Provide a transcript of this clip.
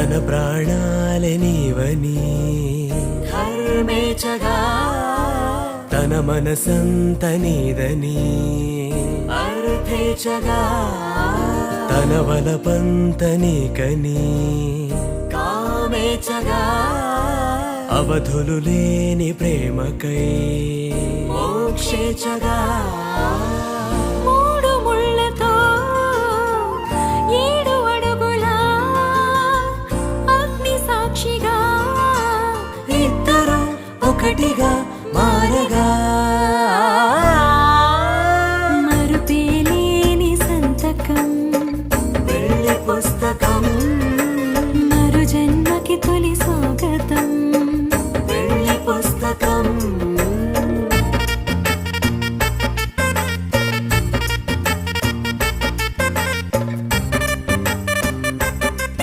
తన ప్రాణాలే నీవని ధర్మేచగా తన మనసంత నీదని అర్థేచగా తన వలపంత నీకని కామేచగా అవధులు లేని ప్రేమకై మోక్షేచగా మూడు ముళ్ళతో 7 అడుగుల అగ్ని సాక్షిగా ఇద్దరు ఒకటిగా మారగా